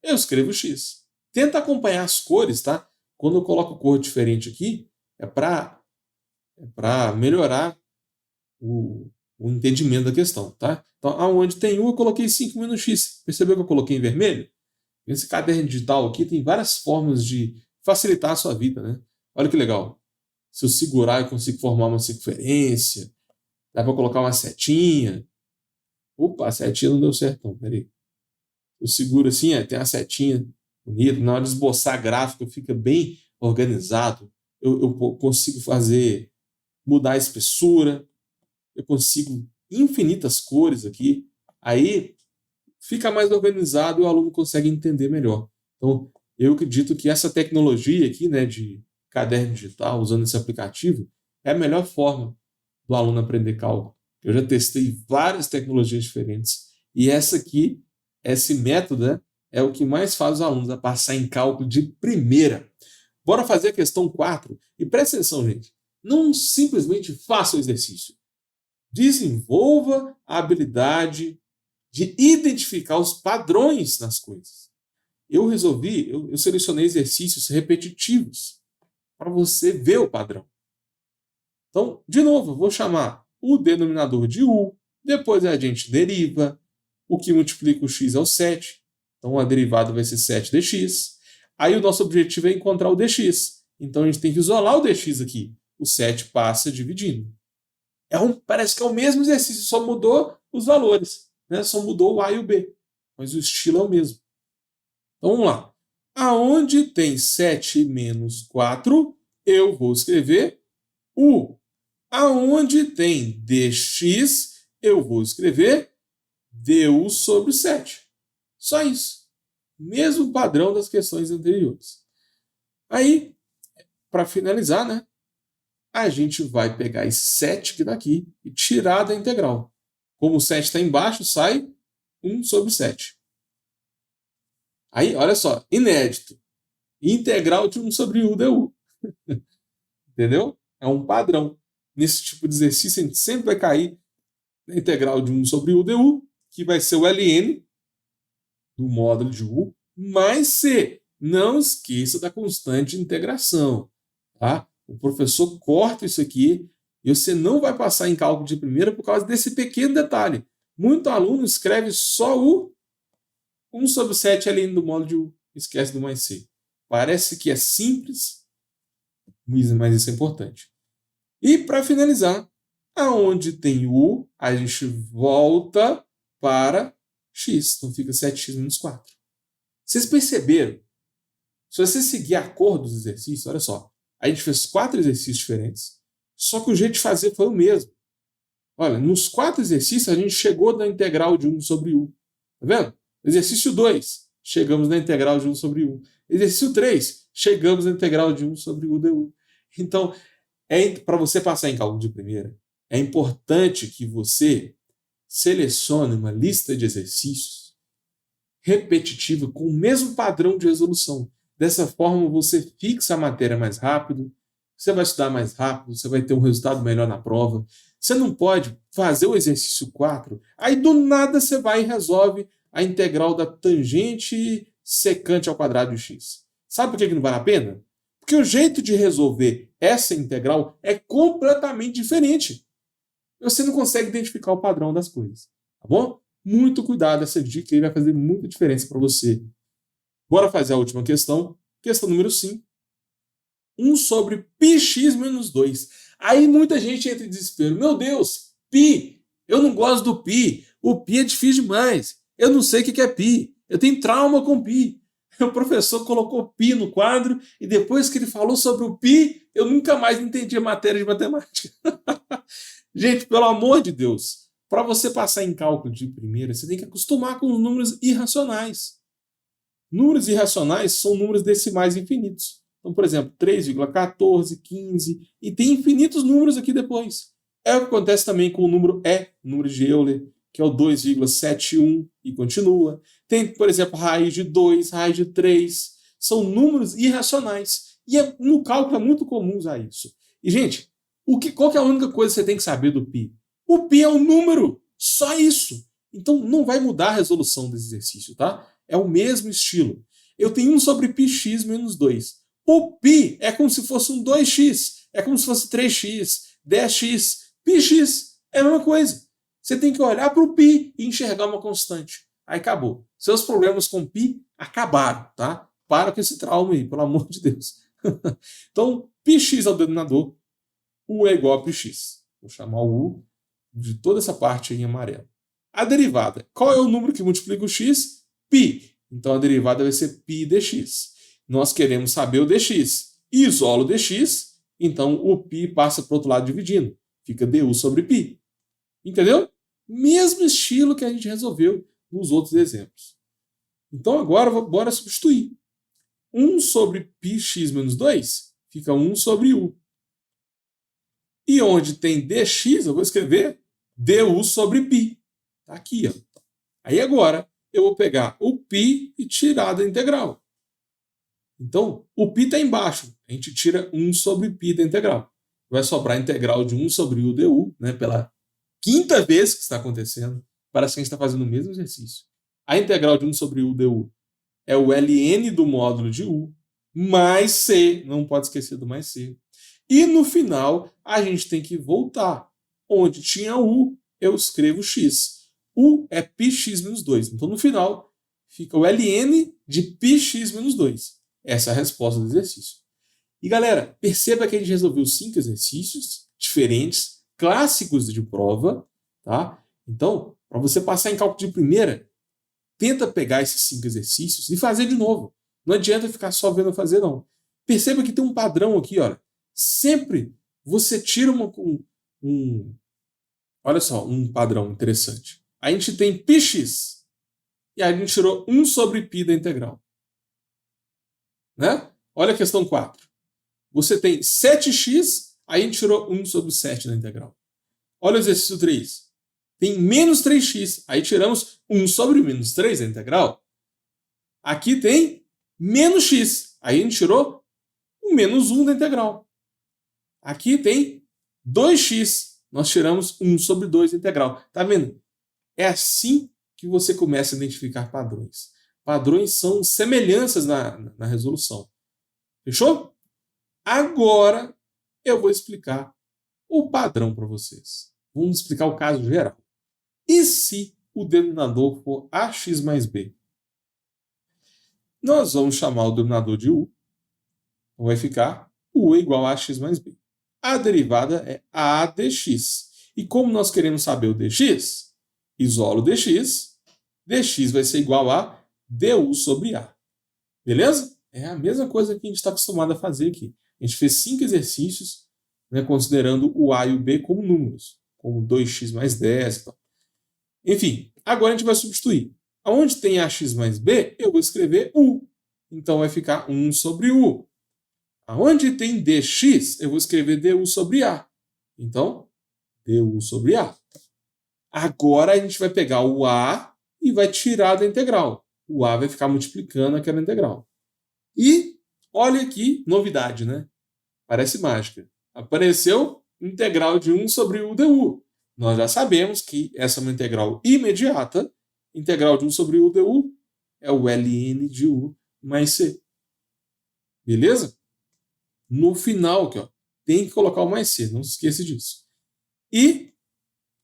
eu escrevo x. Tenta acompanhar as cores, tá? Quando eu coloco cor diferente aqui, é para melhorar o entendimento da questão, tá? Então, aonde tem u, eu coloquei 5 menos x. Percebeu que eu coloquei em vermelho? Esse caderno digital aqui tem várias formas de facilitar a sua vida, né? Olha que legal. Se eu segurar, eu consigo formar uma circunferência. Dá para colocar uma setinha. Opa, a setinha não deu certo, não. Peraí. Eu seguro assim, tem a setinha bonita. Na hora de esboçar gráfico, fica bem organizado. Eu consigo mudar a espessura. Eu consigo infinitas cores aqui. Aí fica mais organizado e o aluno consegue entender melhor. Então, eu acredito que essa tecnologia aqui, né, de caderno digital, usando esse aplicativo, é a melhor forma do aluno aprender cálculo. Eu já testei várias tecnologias diferentes e essa aqui, esse método, né, é o que mais faz os alunos a passar em cálculo de primeira. Bora fazer a questão 4 e presta atenção, gente. Não simplesmente faça o exercício. Desenvolva a habilidade de identificar os padrões nas coisas. Eu selecionei exercícios repetitivos para você ver o padrão. Então, de novo, eu vou chamar o denominador de u, depois a gente deriva, o que multiplica o x é o 7, então a derivada vai ser 7dx. Aí o nosso objetivo é encontrar o dx, então a gente tem que isolar o dx aqui. O 7 passa dividindo. Parece que é o mesmo exercício, só mudou os valores, né? Só mudou o a e o b, mas o estilo é o mesmo. Então vamos lá. Aonde tem 7 menos 4, eu vou escrever u. Aonde tem dx, eu vou escrever du sobre 7. Só isso. Mesmo padrão das questões anteriores. Aí, para finalizar, né, a gente vai pegar esse 7 que está aqui e tirar da integral. Como o 7 está embaixo, sai 1 sobre 7. Aí, olha só, inédito. Integral de 1 sobre u du. Entendeu? É um padrão. Nesse tipo de exercício, a gente sempre vai cair na integral de 1 sobre u du, que vai ser o ln do módulo de u, mais c. Não esqueça da constante de integração. Tá? O professor corta isso aqui e você não vai passar em cálculo de primeira por causa desse pequeno detalhe. Muito aluno escreve só o 1 sobre 7 ln do módulo de u. Esquece do mais c. Parece que é simples, mas isso é importante. E para finalizar, aonde tem u, a gente volta para x. Então fica 7x menos 4. Vocês perceberam? Se você seguir a cor dos exercícios, olha só. A gente fez 4 exercícios diferentes, só que o jeito de fazer foi o mesmo. Olha, nos 4 exercícios a gente chegou na integral de 1 sobre u. Tá vendo? Exercício 2, chegamos na integral de 1 sobre u. Exercício 3, chegamos na integral de 1 sobre u du. Então, para você passar em cálculo de primeira, é importante que você selecione uma lista de exercícios repetitiva com o mesmo padrão de resolução. Dessa forma, você fixa a matéria mais rápido, você vai estudar mais rápido, você vai ter um resultado melhor na prova. Você não pode fazer o exercício 4, aí do nada você vai e resolve a integral da tangente secante ao quadrado de x. Sabe por que não vale a pena? Porque o jeito de resolver essa integral é completamente diferente. Você não consegue identificar o padrão das coisas, tá bom? Muito cuidado, essa dica aí vai fazer muita diferença para você. Bora fazer a última questão. Questão número 5. 1 sobre πx menos 2. Aí muita gente entra em desespero. Meu Deus, π, eu não gosto do π. O π é difícil demais. Eu não sei o que é π. Eu tenho trauma com π. O professor colocou π no quadro e depois que ele falou sobre o π, eu nunca mais entendi a matéria de matemática. Gente, pelo amor de Deus, para você passar em cálculo de primeira, você tem que acostumar com os números irracionais. Números irracionais são números decimais infinitos. Então, por exemplo, 3,14, 15, e tem infinitos números aqui depois. É o que acontece também com o número E, o número de Euler, que é o 2,71 e continua. Tem, por exemplo, raiz de 2, raiz de 3. São números irracionais. E no cálculo é muito comum usar isso. E, gente, qual que é a única coisa que você tem que saber do π? O π é um número, só isso. Então não vai mudar a resolução desse exercício, tá? É o mesmo estilo. Eu tenho 1 sobre πx menos 2. O π é como se fosse um 2x, é como se fosse 3x, 10x, πx é a mesma coisa. Você tem que olhar para o π e enxergar uma constante. Aí acabou. Seus problemas com π acabaram, tá? Para com esse trauma aí, pelo amor de Deus. Então, πx é o denominador, U é igual a πx. Vou chamar o U de toda essa parte aí em amarelo. A derivada. Qual é o número que multiplica o x? Π. Então a derivada vai ser π dx. Nós queremos saber o dx. Isolo o dx, então o π passa para o outro lado dividindo. Fica du sobre π. Entendeu? Mesmo estilo que a gente resolveu nos outros exemplos. Então agora bora substituir. 1 sobre πx menos 2 fica 1 sobre u. E onde tem dx, eu vou escrever du sobre π. Tá aqui, ó. Aí agora eu vou pegar o π e tirar da integral. Então, o π está embaixo. A gente tira 1 sobre π da integral. Vai sobrar a integral de 1 sobre u du, né, pela quinta vez que está acontecendo. Parece que a gente está fazendo o mesmo exercício. A integral de 1 sobre u du é o ln do módulo de u, mais c. Não pode esquecer do mais c. E no final, a gente tem que voltar. Onde tinha u, eu escrevo x. U é πx menos 2. Então, no final, fica o ln de πx menos 2. Essa é a resposta do exercício. E, galera, perceba que a gente resolveu 5 exercícios diferentes, clássicos de prova, tá? Então, para você passar em cálculo de primeira, tenta pegar esses 5 exercícios e fazer de novo. Não adianta ficar só vendo fazer, não. Perceba que tem um padrão aqui, olha. Sempre você tira olha só, um padrão interessante. A gente tem πx e a gente tirou 1 sobre π da integral. Né? Olha a questão 4. Você tem 7x, aí a gente tirou 1 sobre 7 da integral. Olha o exercício 3. Tem menos 3x, aí tiramos 1 sobre menos 3 da integral. Aqui tem menos x, aí a gente tirou o menos 1 da integral. Aqui tem 2x, nós tiramos 1 sobre 2 da integral. Tá vendo? É assim que você começa a identificar padrões. Padrões são semelhanças na resolução. Fechou? Agora eu vou explicar o padrão para vocês. Vamos explicar o caso geral. E se o denominador for ax mais b? Nós vamos chamar o denominador de u. Então vai ficar u igual a ax mais b. A derivada é a dx. E como nós queremos saber o dx, isolo dx. Dx vai ser igual a du sobre a. Beleza? É a mesma coisa que a gente está acostumado a fazer aqui. A gente fez 5 exercícios, né, considerando o a e o b como números, como 2x mais 10 e tal. Enfim, agora a gente vai substituir. Onde tem ax mais b, eu vou escrever u. Então vai ficar 1 sobre u. Onde tem dx, eu vou escrever du sobre a. Então, du sobre a. Agora a gente vai pegar o a e vai tirar da integral. O a vai ficar multiplicando aquela integral. E olha aqui, novidade, né? Parece mágica. Apareceu integral de 1 sobre u du. Nós já sabemos que essa é uma integral imediata Integral de U sobre U du é o ln de U mais C. Beleza? No final aqui, ó, tem que colocar o mais C, não se esqueça disso. E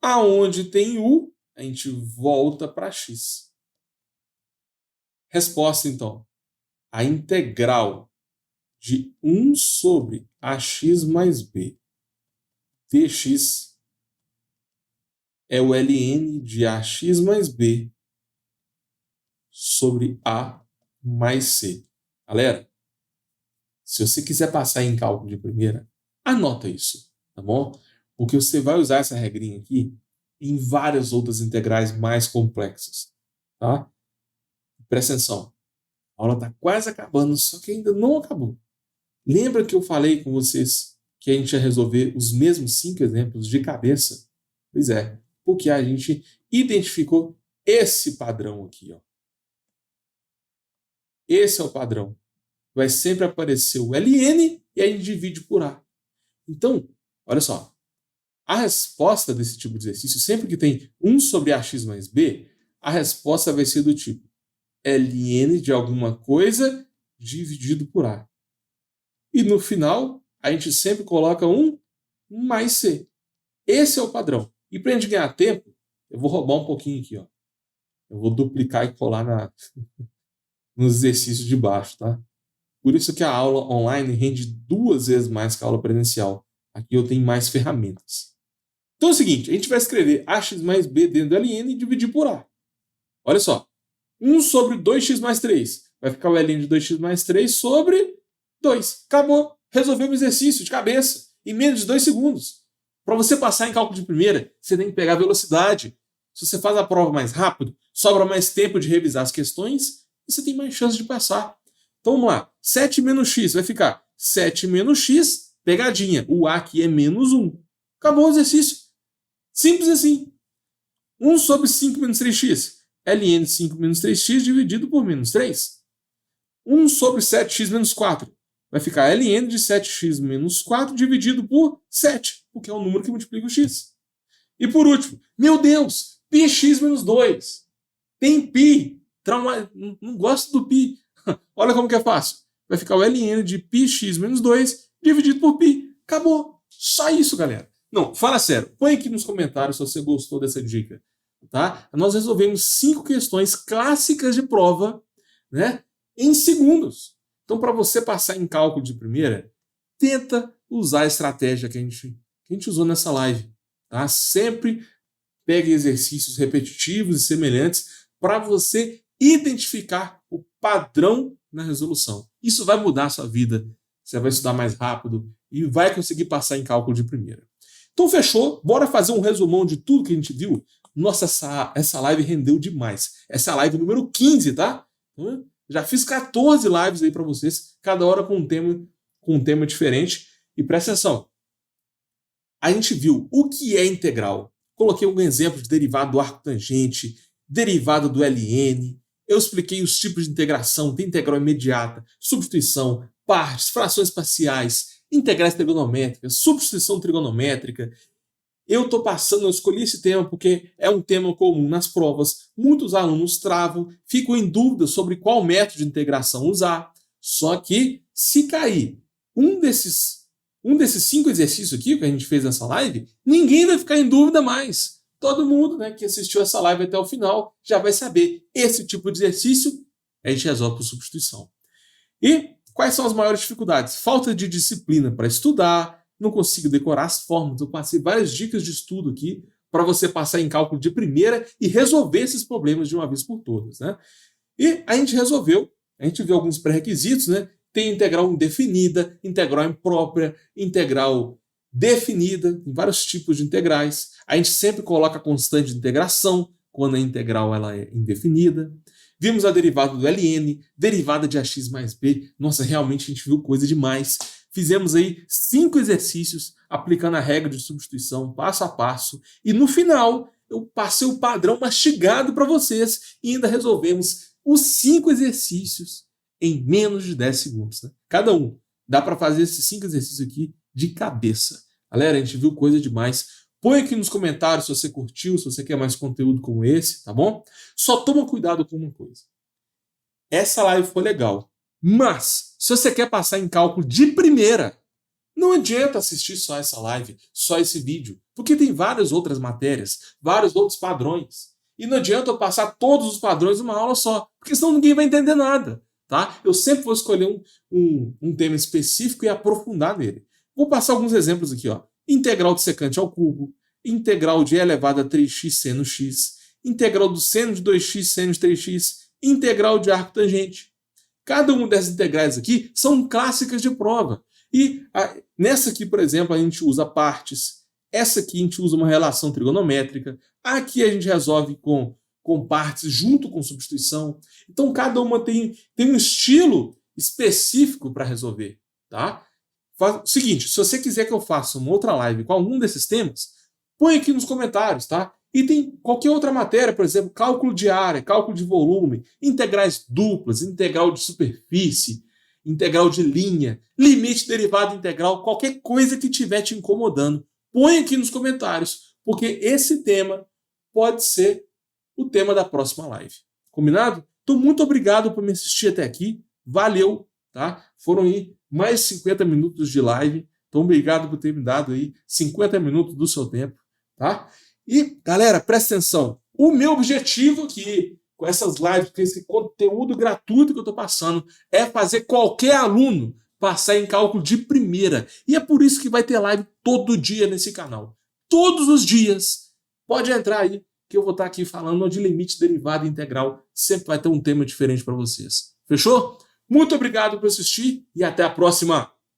aonde tem U, a gente volta para x. Resposta, então. A integral de 1 sobre ax mais b dx é o ln de ax mais b sobre a mais c. Galera, se você quiser passar em cálculo de primeira, anota isso, tá bom? Porque você vai usar essa regrinha aqui em várias outras integrais mais complexas, tá? Presta atenção. A aula está quase acabando, só que ainda não acabou. Lembra que eu falei com vocês que a gente ia resolver os mesmos 5 exemplos de cabeça? Pois é, porque a gente identificou esse padrão aqui, ó. Esse é o padrão. Vai sempre aparecer o ln e a gente divide por a. Então, olha só. A resposta desse tipo de exercício, sempre que tem 1 sobre ax mais b, a resposta vai ser do tipo ln de alguma coisa dividido por a. E no final, a gente sempre coloca um mais c. Esse é o padrão. E para a gente ganhar tempo, eu vou roubar um pouquinho aqui, ó. Eu vou duplicar e colar nos exercícios de baixo, tá? Por isso que a aula online rende 2 vezes mais que a aula presencial. Aqui eu tenho mais ferramentas. Então é o seguinte, a gente vai escrever ax mais b dentro do ln e dividir por a. Olha só. 1 sobre 2x mais 3. Vai ficar o ln de 2x mais 3 sobre 2. Acabou. Resolveu o exercício de cabeça em menos de 2 segundos. Para você passar em cálculo de primeira, você tem que pegar velocidade. Se você faz a prova mais rápido, sobra mais tempo de revisar as questões e você tem mais chance de passar. Então vamos lá. 7 menos x vai ficar 7 menos x, pegadinha. O a aqui é menos 1. Acabou o exercício. Simples assim. 1 sobre 5 menos 3x. ln de 5 menos 3x dividido por menos 3. 1 sobre 7x menos 4. Vai ficar ln de 7x menos 4 dividido por 7, porque é o número que multiplica o x. E por último, meu Deus, πx menos 2. Tem π. Não gosto do π. Olha como que é fácil. Vai ficar o ln de πx menos 2 dividido por π. Acabou. Só isso, galera. Não, fala sério. Põe aqui nos comentários se você gostou dessa dica. Tá? Nós resolvemos 5 questões clássicas de prova, né, em segundos. Então, para você passar em cálculo de primeira, tenta usar a estratégia que a gente usou nessa live. Tá? Sempre pegue exercícios repetitivos e semelhantes para você identificar o padrão na resolução. Isso vai mudar a sua vida. Você vai estudar mais rápido e vai conseguir passar em cálculo de primeira. Então, fechou? Bora fazer um resumão de tudo que a gente viu? Nossa, essa live rendeu demais. Essa é a live número 15, tá? Já fiz 14 lives aí para vocês, cada hora com um tema diferente. E presta atenção. A gente viu o que é integral. Coloquei um exemplo de derivado do arco tangente, derivado do ln. Eu expliquei os tipos de integração, tem integral imediata, substituição, partes, frações parciais, integrais trigonométricas, substituição trigonométrica. Eu escolhi esse tema porque é um tema comum nas provas. Muitos alunos travam, ficam em dúvida sobre qual método de integração usar. Só que, se cair um desses 5 exercícios aqui que a gente fez nessa live, ninguém vai ficar em dúvida mais. Todo mundo, né, que assistiu essa live até o final já vai saber esse tipo de exercício a gente resolve por substituição. E quais são as maiores dificuldades? Falta de disciplina para estudar, não consigo decorar as fórmulas. Eu passei várias dicas de estudo aqui para você passar em cálculo de primeira e resolver esses problemas de uma vez por todas, né? E a gente resolveu, a gente viu alguns pré-requisitos, né? Tem integral indefinida, integral imprópria, integral definida, tem vários tipos de integrais. A gente sempre coloca a constante de integração quando a integral ela é indefinida. Vimos a derivada do ln, derivada de ax mais b. Nossa, realmente a gente viu coisa demais. Fizemos aí 5 exercícios aplicando a regra de substituição passo a passo. E no final, eu passei o padrão mastigado para vocês e ainda resolvemos os 5 exercícios em menos de 10 segundos. Né? Cada um. Dá para fazer esses 5 exercícios aqui de cabeça. Galera, a gente viu coisa demais. Põe aqui nos comentários se você curtiu, se você quer mais conteúdo como esse, tá bom? Só toma cuidado com uma coisa. Essa live foi legal, mas se você quer passar em cálculo de primeira, não adianta assistir só essa live, só esse vídeo, porque tem várias outras matérias, vários outros padrões. E não adianta eu passar todos os padrões numa aula só, porque senão ninguém vai entender nada, tá? Eu sempre vou escolher um tema específico e aprofundar nele. Vou passar alguns exemplos aqui, ó. Integral de secante ao cubo, integral de e elevado a 3x seno x, integral do seno de 2x seno de 3x, integral de arco tangente. Cada uma dessas integrais aqui são clássicas de prova. E nessa aqui, por exemplo, a gente usa partes. Essa aqui a gente usa uma relação trigonométrica. Aqui a gente resolve com partes junto com substituição. Então cada uma tem um estilo específico para resolver, tá? Seguinte, se você quiser que eu faça uma outra live com algum desses temas, põe aqui nos comentários, tá? E tem qualquer outra matéria, por exemplo, cálculo de área, cálculo de volume, integrais duplas, integral de superfície, integral de linha, limite derivado integral, qualquer coisa que estiver te incomodando, põe aqui nos comentários, porque esse tema pode ser o tema da próxima live. Combinado? Então, muito obrigado por me assistir até aqui. Valeu, tá? Foram aí mais 50 minutos de live. Então, obrigado por ter me dado aí 50 minutos do seu tempo, tá? E, galera, presta atenção. O meu objetivo aqui, com essas lives, com esse conteúdo gratuito que eu estou passando, é fazer qualquer aluno passar em cálculo de primeira. E é por isso que vai ter live todo dia nesse canal. Todos os dias. Pode entrar aí, que eu vou estar aqui falando de limite derivado integral. Sempre vai ter um tema diferente para vocês. Fechou? Muito obrigado por assistir e até a próxima!